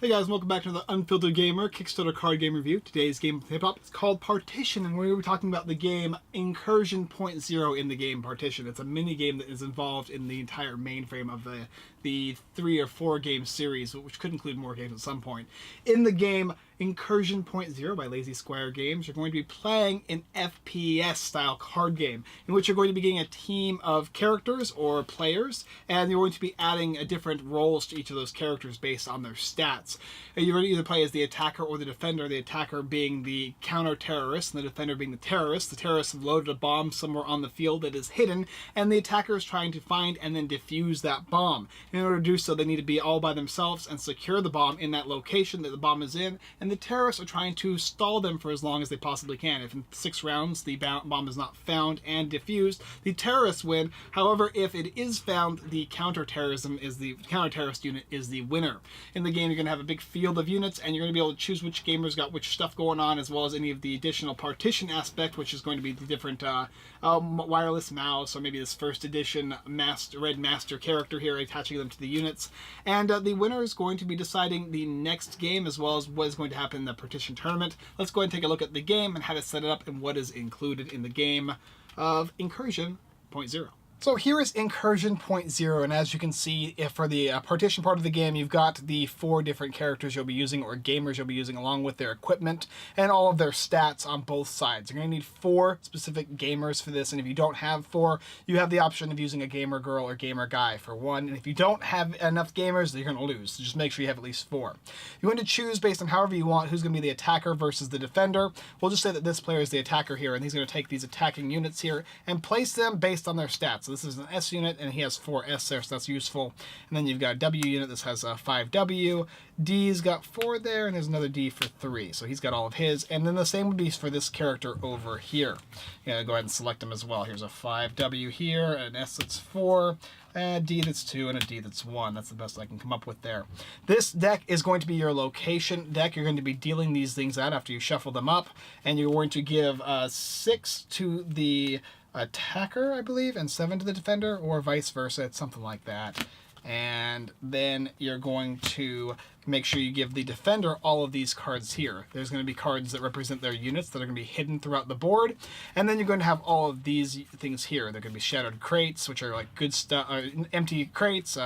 Hey guys, welcome back to the Unfiltered Gamer Kickstarter card game review. Today's game of hip-hop is called Partition, and we're going to be talking about the game Incursion .0 in the game Partition. It's a mini-game that is involved in the entire mainframe of the 3 or 4 game series, which could include more games at some point. In the game Incursion .0 by Lazy Square Games, you're going to be playing an FPS-style card game in which you're going to be getting a team of characters or players, and you're going to be adding different roles to each of those characters based on their stats. You're going to either play as the attacker or the defender, the attacker being the counter-terrorist and the defender being the terrorist. The terrorists have loaded a bomb somewhere on the field that is hidden, and the attacker is trying to find and then defuse that bomb. In order to do so, they need to be all by themselves and secure the bomb in that location that the bomb is in, and the terrorists are trying to stall them for as long as they possibly can. If in 6 rounds the bomb is not found and defused, the terrorists win. However, if it is found, the counter-terrorist unit is the winner. In the game, you're going to have a big field of units, and you're going to be able to choose which gamers got which stuff going on, as well as any of the additional partition aspect, which is going to be the different wireless mouse, or maybe this first edition red master character here, attaching them to the units. And the winner is going to be deciding the next game, as well as what is going to happen in the Partition tournament. Let's go ahead and take a look at the game and how to set it up and what is included in the game of Incursion .0. So here is Incursion .0, and as you can see, if for the Partition part of the game, you've got the 4 different characters you'll be using, or gamers you'll be using, along with their equipment and all of their stats on both sides. You're going to need 4 specific gamers for this, and if you don't have 4, you have the option of using a gamer girl or gamer guy for 1, and if you don't have enough gamers, you're going to lose. So just make sure you have at least 4. You're going to choose based on however you want who's going to be the attacker versus the defender. We'll just say that this player is the attacker here, and he's going to take these attacking units here and place them based on their stats. So this is an S unit, and he has 4 S there, so that's useful. And then you've got a W unit. This has 5 W. D's got 4 there, and there's another D for 3. So he's got all of his. And then the same would be for this character over here. Yeah, go ahead and select him as well. Here's a 5 W here, an S that's 4, a D that's 2, and a D that's 1. That's the best I can come up with there. This deck is going to be your location deck. You're going to be dealing these things out after you shuffle them up, and you're going to give 6 to the attacker, I believe, and 7 to the defender, or vice versa. It's something like that. And then you're going to make sure you give the defender all of these cards here. There's going to be cards that represent their units that are going to be hidden throughout the board, and then you're going to have all of these things here. They're going to be shattered crates, which are like good stuff, empty crates,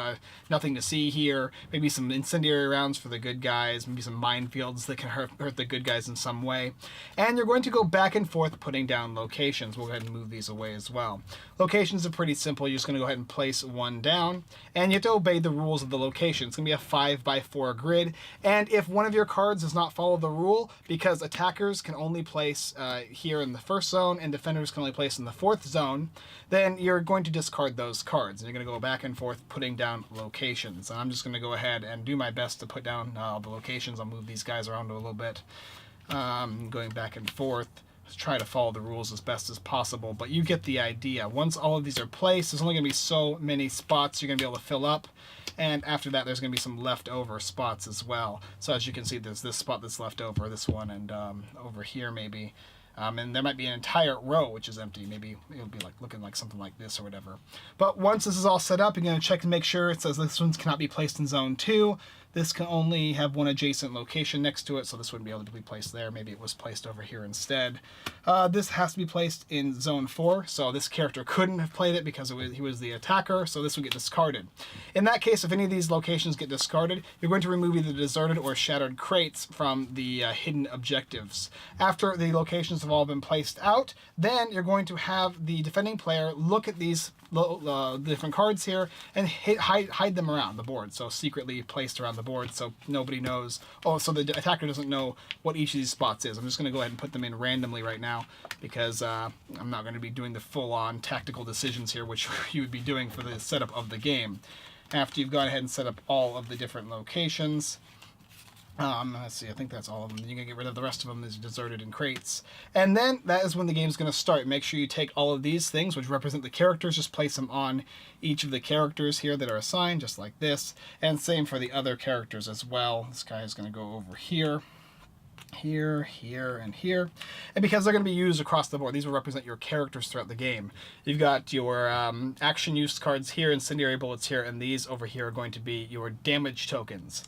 nothing to see here. Maybe some incendiary rounds for the good guys, maybe some minefields that can hurt the good guys in some way. And you're going to go back and forth putting down locations. We'll go ahead and move these away as well. Locations are pretty simple. You're just going to go ahead and place 1 down, and you have to obey the rules of the location. It's going to be a 5x4 grid. And if one of your cards does not follow the rule, because attackers can only place here in the first zone and defenders can only place in the 4th zone, then you're going to discard those cards. And you're going to go back and forth putting down locations. And I'm just going to go ahead and do my best to put down the locations. I'll move these guys around a little bit, going back and forth. Try to follow the rules as best as possible, but you get the idea. Once all of these are placed, there's only going to be so many spots you're going to be able to fill up, and after that there's going to be some leftover spots as well. So as you can see, there's this spot that's left over, this one, and over here maybe. And there might be an entire row which is empty. Maybe it'll be like looking like something like this or whatever. But once this is all set up, you're going to check to make sure. It says this one cannot be placed in zone 2. This can only have 1 adjacent location next to it, so this wouldn't be able to be placed there. Maybe it was placed over here instead. This has to be placed in zone 4, so this character couldn't have played it because he was the attacker, so this would get discarded. In that case, if any of these locations get discarded, you're going to remove either deserted or shattered crates from the hidden objectives. After the locations have all been placed out, then you're going to have the defending player look at these different cards here and hide them around the board, so secretly placed around the board so nobody knows. Oh, so the attacker doesn't know what each of these spots is. I'm just going to go ahead and put them in randomly right now because I'm not going to be doing the full-on tactical decisions here, which you would be doing for the setup of the game. After you've gone ahead and set up all of the different locations, let's see, I think that's all of them. You can get rid of the rest of them as deserted in crates. And then that is when the game's going to start. Make sure you take all of these things, which represent the characters, just place them on each of the characters here that are assigned, just like this. And same for the other characters as well. This guy is going to go over here, here, here, and here. And because they're going to be used across the board, these will represent your characters throughout the game. You've got your action use cards here, incendiary bullets here, and these over here are going to be your damage tokens.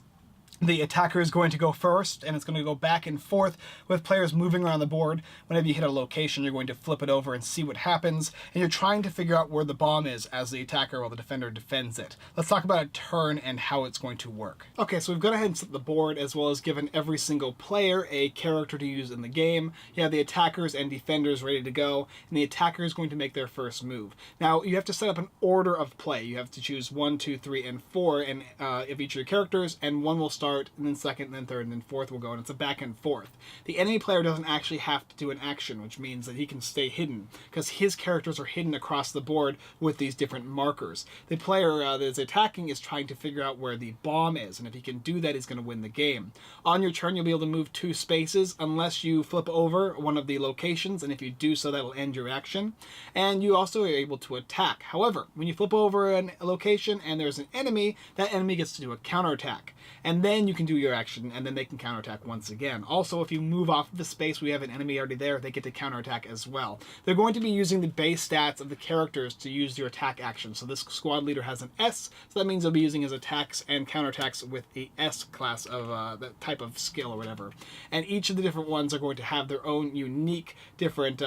The attacker is going to go first, and it's going to go back and forth with players moving around the board. Whenever you hit a location, you're going to flip it over and see what happens, and you're trying to figure out where the bomb is as the attacker while the defender defends it. Let's talk about a turn and how it's going to work. Okay, so we've gone ahead and set the board, as well as given every single player a character to use in the game. You have the attackers and defenders ready to go, and the attacker is going to make their first move. Now, you have to set up an order of play. You have to choose 1, 2, 3, and 4 of each of your characters, and one will start, and then second, and then third, and then fourth will go, and it's a back and forth. The enemy player doesn't actually have to do an action, which means that he can stay hidden, because his characters are hidden across the board with these different markers. The player that is attacking is trying to figure out where the bomb is, and if he can do that, he's going to win the game. On your turn, you'll be able to move 2 spaces unless you flip over one of the locations, and if you do so, that will end your action. And you also are able to attack. However, when you flip over a location and there's an enemy, that enemy gets to do a counterattack. And then you can do your action, and then they can counterattack once again. Also, if you move off of the space, we have an enemy already there, they get to counterattack as well. They're going to be using the base stats of the characters to use your attack action. So this squad leader has an S, so that means they'll be using his attacks and counterattacks with the S class of that type of skill or whatever. And each of the different ones are going to have their own unique different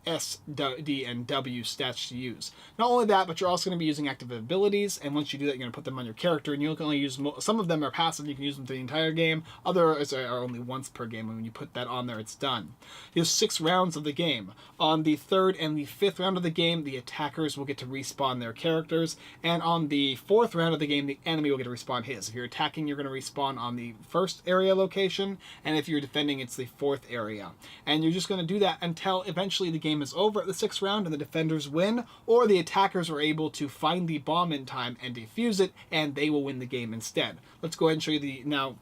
S, D, and W stats to use. Not only that, but you're also going to be using active abilities, and once you do that, you're going to put them on your character, and you can only use some of them are passive, you can use them through the entire game, others are only once per game, and when you put that on there, it's done. There's 6 rounds of the game. On the 3rd and the 5th round of the game, the attackers will get to respawn their characters, and on the 4th round of the game, the enemy will get to respawn his. If you're attacking, you're going to respawn on the 1st area location, and if you're defending, it's the 4th area. And you're just going to do that until eventually the game is over at the 6th round and the defenders win, or the attackers are able to find the bomb in time and defuse it, and they will win the game instead. Let's go ahead and show you the now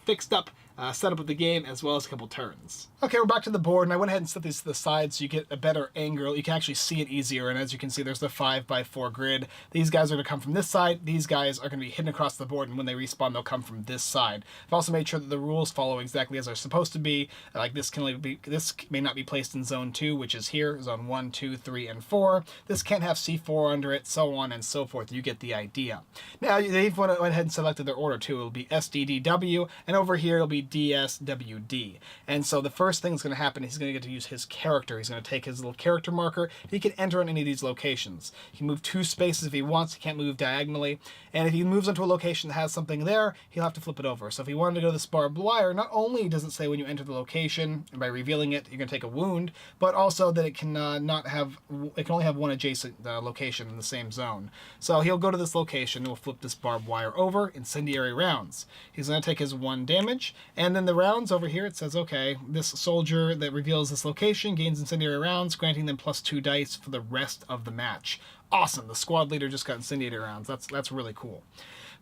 fixed up setup of the game, as well as a couple turns. Okay, we're back to the board, and I went ahead and set these to the side so you get a better angle. You can actually see it easier, and as you can see, there's the 5x4 grid. These guys are going to come from this side. These guys are going to be hidden across the board, and when they respawn, they'll come from this side. I've also made sure that the rules follow exactly as they're supposed to be. Like this this may not be placed in zone 2, which is here, zone 1, 2, 3, and 4. This can't have C4 under it, so on and so forth. You get the idea. Now, they've went ahead and selected their order too. It'll be SDDW, and over here it'll be DSWD. And so the first thing that's going to happen is he's going to get to use his character. He's going to take his little character marker. He can enter on any of these locations. He can move 2 spaces if he wants. He can't move diagonally. And if he moves onto a location that has something there, he'll have to flip it over. So if he wanted to go to this barbed wire, not only does it say when you enter the location, and by revealing it, you're going to take a wound, but also that it can it can only have one adjacent location in the same zone. So he'll go to this location, we'll flip this barbed wire over, incendiary rounds. He's going to take his 1 damage, and then the rounds over here, it says, okay, this soldier that reveals this location gains incendiary rounds, granting them +2 dice for the rest of the match. Awesome, the squad leader just got incendiary rounds. That's really cool.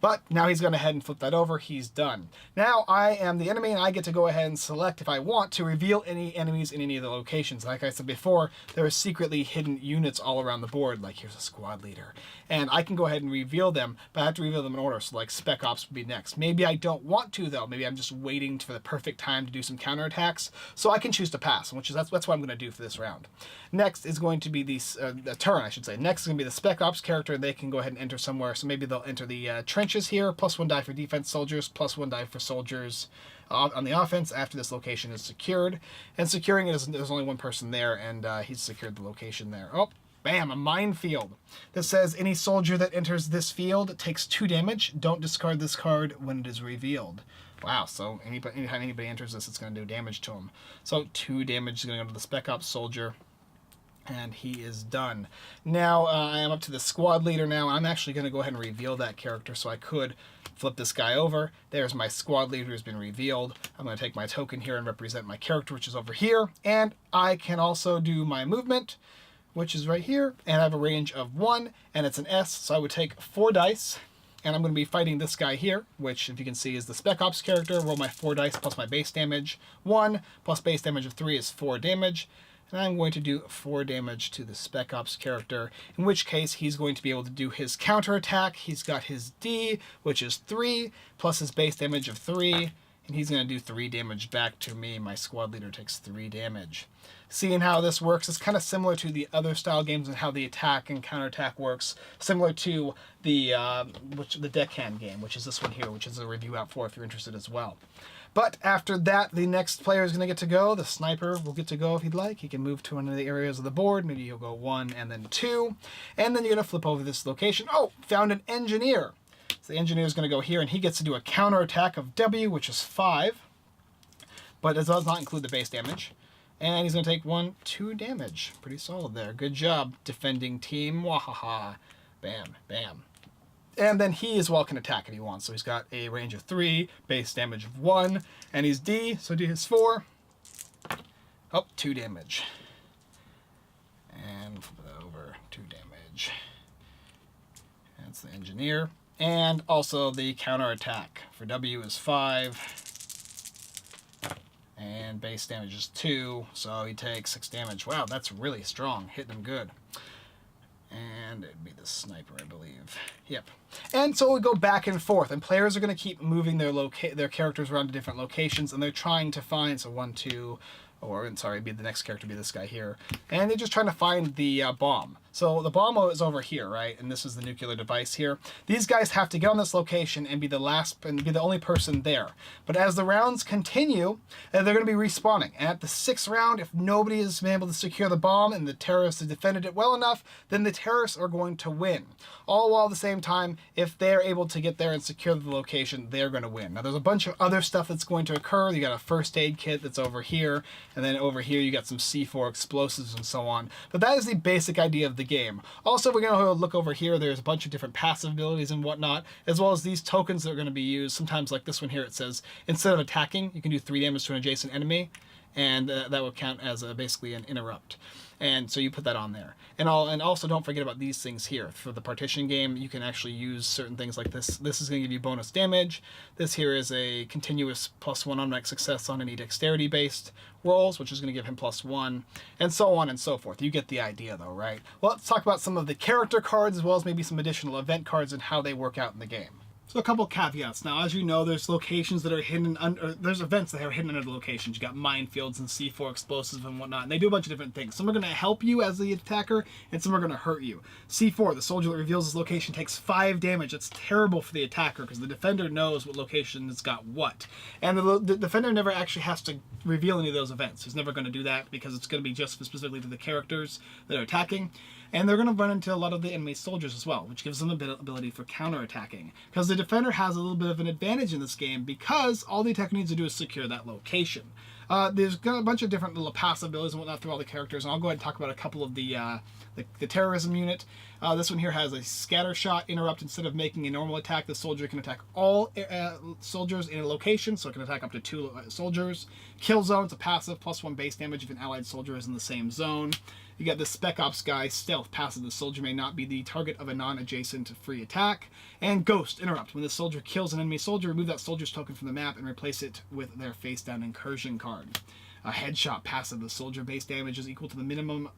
But now he's going to head and flip that over. He's done. Now I am the enemy, and I get to go ahead and select, if I want, to reveal any enemies in any of the locations. Like I said before, there are secretly hidden units all around the board, like here's a squad leader. And I can go ahead and reveal them, but I have to reveal them in order, so like Spec Ops would be next. Maybe I don't want to, though. Maybe I'm just waiting for the perfect time to do some counterattacks, so I can choose to pass, which is that's what I'm going to do for this round. Next is going to be the turn, I should say. Next is going to be the Spec Ops character. They can go ahead and enter somewhere, so maybe they'll enter the trenches here, +1 die for defense soldiers, +1 die for soldiers on the offense after this location is secured. And securing it is, there's only one person there, and he's secured the location there. Oh, bam, a minefield. This says any soldier that enters this field takes 2 damage. Don't discard this card when it is revealed. Wow, so anytime anybody enters this, it's going to do damage to him. So 2 damage is going to go to the Spec Ops soldier, and he is done. Now I am up to the squad leader now. I'm actually going to go ahead and reveal that character, so I could flip this guy over. There's my squad leader who's been revealed. I'm going to take my token here and represent my character, which is over here, and I can also do my movement, which is right here, and I have a range of 1, and it's an S, so I would take 4 dice, and I'm going to be fighting this guy here, which, if you can see, is the Spec Ops character. Roll my 4 dice plus my base damage. 1 plus base damage of 3 is 4 damage. And I'm going to do 4 damage to the Spec Ops character, in which case he's going to be able to do his counterattack. He's got his D, which is 3, plus his base damage of 3, and he's going to do 3 damage back to me. My squad leader takes 3 damage. Seeing how this works is kind of similar to the other style games and how the attack and counterattack works, similar to the deckhand game, which is this one here, which is a review out for if you're interested as well. But after that, the next player is going to get to go. The sniper will get to go if he'd like. He can move to one of the areas of the board. Maybe he'll go 1 and then 2. And then you're going to flip over this location. Oh, found an engineer. So the engineer is going to go here, and he gets to do a counterattack of W, which is 5. But it does not include the base damage. And he's going to take 2 damage. Pretty solid there. Good job, defending team. Wahaha. Bam, bam. And then he as well can attack if he wants. So he's got a range of 3, base damage of 1, and he's D, so D is 4. Oh, 2 damage. And flip that over, 2 damage. That's the engineer. And also the counterattack for W is 5. And base damage is 2, so he takes 6 damage. Wow, that's really strong. Hitting him good. And it'd be the sniper, I believe. Yep. And so we go back and forth, and players are going to keep moving their characters around to different locations, and they're trying to find, so 1, 2, or sorry, be the next character be this guy here, and they're just trying to find the bomb. So the bomb is over here, right? And this is the nuclear device here. These guys have to get on this location and be the last and be the only person there. But as the rounds continue, they're going to be respawning. And at the 6th round, if nobody has been able to secure the bomb and the terrorists have defended it well enough, then the terrorists are going to win. All while at the same time, if they're able to get there and secure the location, they're going to win. Now there's a bunch of other stuff that's going to occur. You got a first aid kit that's over here, and then over here you got some C4 explosives and so on. But that is the basic idea of the game. Also, we're going to look over here. There's a bunch of different passive abilities and whatnot, as well as these tokens that are going to be used. Sometimes, like this one here, it says instead of attacking, you can do 3 damage to an adjacent enemy, and that will count as basically an interrupt. And so you put that on there. And also don't forget about these things here. For the partition game, you can actually use certain things like this. This is going to give you bonus damage. This here is a continuous +1 automatic success on any dexterity-based rolls, which is going to give him +1, and so on and so forth. You get the idea though, right? Well, let's talk about some of the character cards as well as maybe some additional event cards and how they work out in the game. So a couple caveats. Now, as you know, there's locations that are hidden under, there's events that are hidden under the locations. You got minefields and C4 explosives and whatnot, and they do a bunch of different things. Some are going to help you as the attacker, and some are going to hurt you. C4, the soldier that reveals his location, takes 5 damage. That's terrible for the attacker because the defender knows what location has got what. And the defender never actually has to reveal any of those events. He's never going to do that because it's going to be just specifically to the characters that are attacking. And they're going to run into a lot of the enemy soldiers as well, which gives them a bit of ability for counterattacking. Because the defender has a little bit of an advantage in this game because all the attacker needs to do is secure that location. There's got a bunch of different little passive abilities and whatnot through all the characters, and I'll go ahead and talk about a couple of the terrorism unit. This one here has a scatter shot interrupt. Instead of making a normal attack, the soldier can attack all soldiers in a location, so it can attack up to 2 soldiers. Kill zone, it's a passive, +1 base damage if an allied soldier is in the same zone. You got the Spec Ops guy, stealth, passive, the soldier may not be the target of a non-adjacent free attack. And Ghost, interrupt, when the soldier kills an enemy soldier, remove that soldier's token from the map and replace it with their face-down Incursion card. A headshot, passive, the soldier base damage is equal to the minimum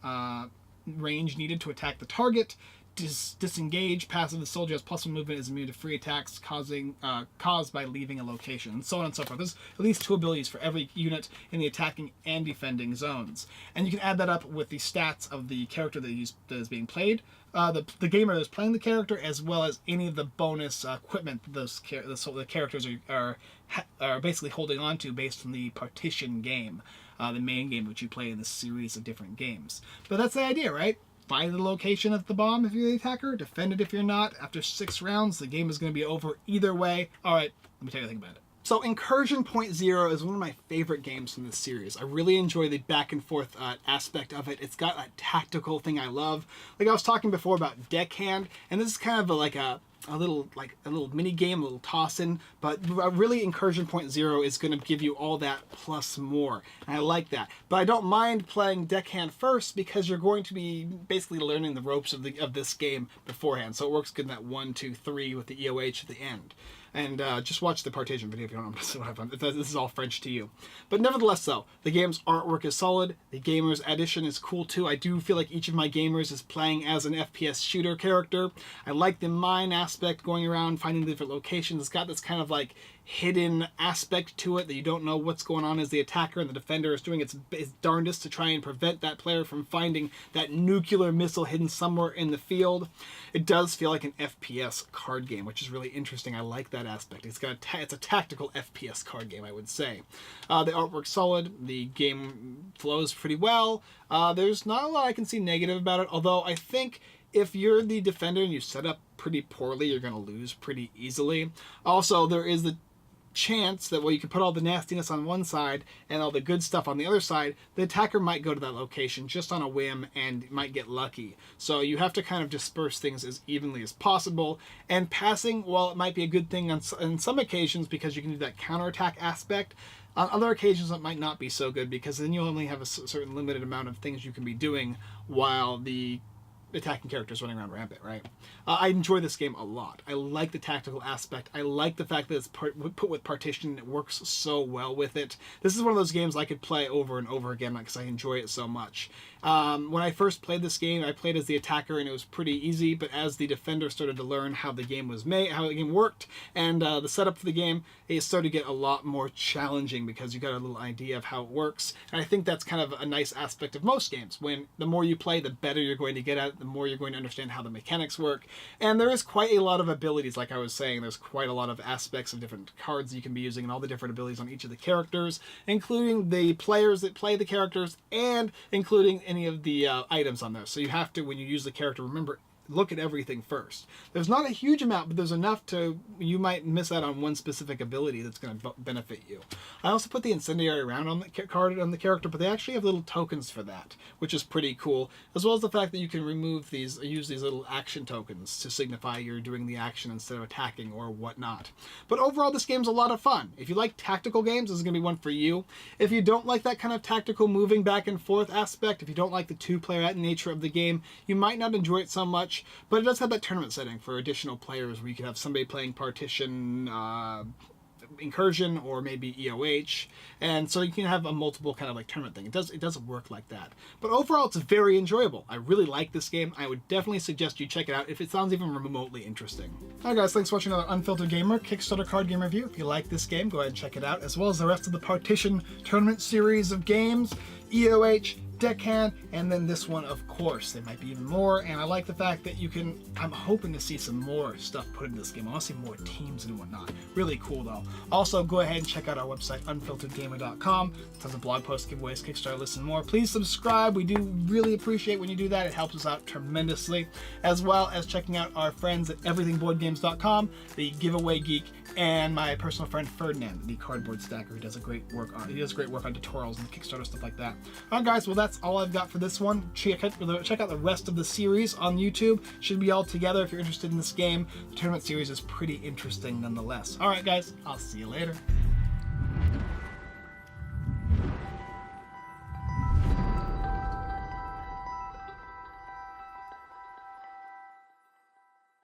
range needed to attack the target. Disengage, passive, the soldier has +1 movement, is immune to free attacks caused by leaving a location, and so on and so forth. There's at least 2 abilities for every unit in the attacking and defending zones. And you can add that up with the stats of the character that is being played, the gamer that is playing the character, as well as any of the bonus equipment the characters are basically holding on to based on the Partition game, the main game which you play in this series of different games. But that's the idea, right? Find the location of the bomb if you're the attacker, defend it if you're not. After 6 rounds, the game is going to be over either way. Alright, let me tell you a thing about it. So Incursion Point Zero is one of my favorite games from this series. I really enjoy the back and forth aspect of it. It's got a tactical thing I love. Like I was talking before about Deckhand, and this is kind of like a little mini game, a little toss-in, but really Incursion Point Zero is going to give you all that plus more, and I like that. But I don't mind playing Deckhand first because you're going to be basically learning the ropes of this game beforehand, so it works good in that 1, 2, 3 with the EOH at the end. And just watch the Partition video if you don't know what this is all French to you. But nevertheless though, the game's artwork is solid, the gamer's addition is cool too. I do feel like each of my gamers is playing as an FPS shooter character. I like the mine aspect, going around, finding different locations. It's got this kind of like hidden aspect to it that you don't know what's going on as the attacker, and the defender is doing its darndest to try and prevent that player from finding that nuclear missile hidden somewhere in the field. It does feel like an FPS card game, which is really interesting. I like that aspect. It's a tactical FPS card game, I would say. The artwork's solid. The game flows pretty well. There's not a lot I can see negative about it, although I think if you're the defender and you set up pretty poorly, you're going to lose pretty easily. Also, there is the chance that, well, you can put all the nastiness on one side and all the good stuff on the other side, the attacker might go to that location just on a whim and might get lucky. So you have to kind of disperse things as evenly as possible. And passing, while it might be a good thing on some occasions because you can do that counterattack aspect, on other occasions it might not be so good because then you only have a certain limited amount of things you can be doing while the attacking characters running around rampant, right? I enjoy this game a lot. I like the tactical aspect. I like the fact that it's put with Partition and it works so well with it. This is one of those games I could play over and over again because I enjoy it so much. When I first played this game, I played as the attacker and it was pretty easy, but as the defender started to learn how the game was made, how the game worked, and the setup for the game, it started to get a lot more challenging because you got a little idea of how it works. And I think that's kind of a nice aspect of most games. When the more you play, the better you're going to get at it, the more you're going to understand how the mechanics work. And there is quite a lot of abilities, like I was saying. There's quite a lot of aspects of different cards you can be using and all the different abilities on each of the characters, including the players that play the characters and including any of the items on there. So you have to, when you use the character, remember, look at everything first. There's not a huge amount, but there's enough to, you might miss out on one specific ability that's going to benefit you. I also put the incendiary round on the card on the character, but they actually have little tokens for that, which is pretty cool, as well as the fact that you can use these little action tokens to signify you're doing the action instead of attacking or whatnot. But overall, this game's a lot of fun. If you like tactical games, this is going to be one for you. If you don't like that kind of tactical moving back and forth aspect, if you don't like the two-player nature of the game, you might not enjoy it so much. But it does have that tournament setting for additional players where you could have somebody playing Partition, Incursion, or maybe EOH, and so you can have a multiple kind of like tournament thing. It does work like that. But overall, it's very enjoyable. I really like this game. I would definitely suggest you check it out if it sounds even remotely interesting. Alright guys, thanks for watching another Unfiltered Gamer Kickstarter card game review. If you like this game, go ahead and check it out, as well as the rest of the Partition tournament series of games, EOH, Deckhand, and then this one, of course. There might be even more, and I like the fact that you can, I'm hoping to see some more stuff put in this game. I want to see more teams and whatnot. Really cool, though. Also, go ahead and check out our website, unfilteredgamer.com. Tons of blog posts, giveaways, Kickstarter lists, and more. Please subscribe. We do really appreciate when you do that. It helps us out tremendously, as well as checking out our friends at everythingboardgames.com, the giveaway geek, and my personal friend Ferdinand, the cardboard stacker, who does great work on tutorials and Kickstarter stuff like that. Alright guys, well that's all I've got for this one. Check out the rest of the series on YouTube. Should be all together if you're interested in this game. The tournament series is pretty interesting nonetheless. Alright guys, I'll see you later.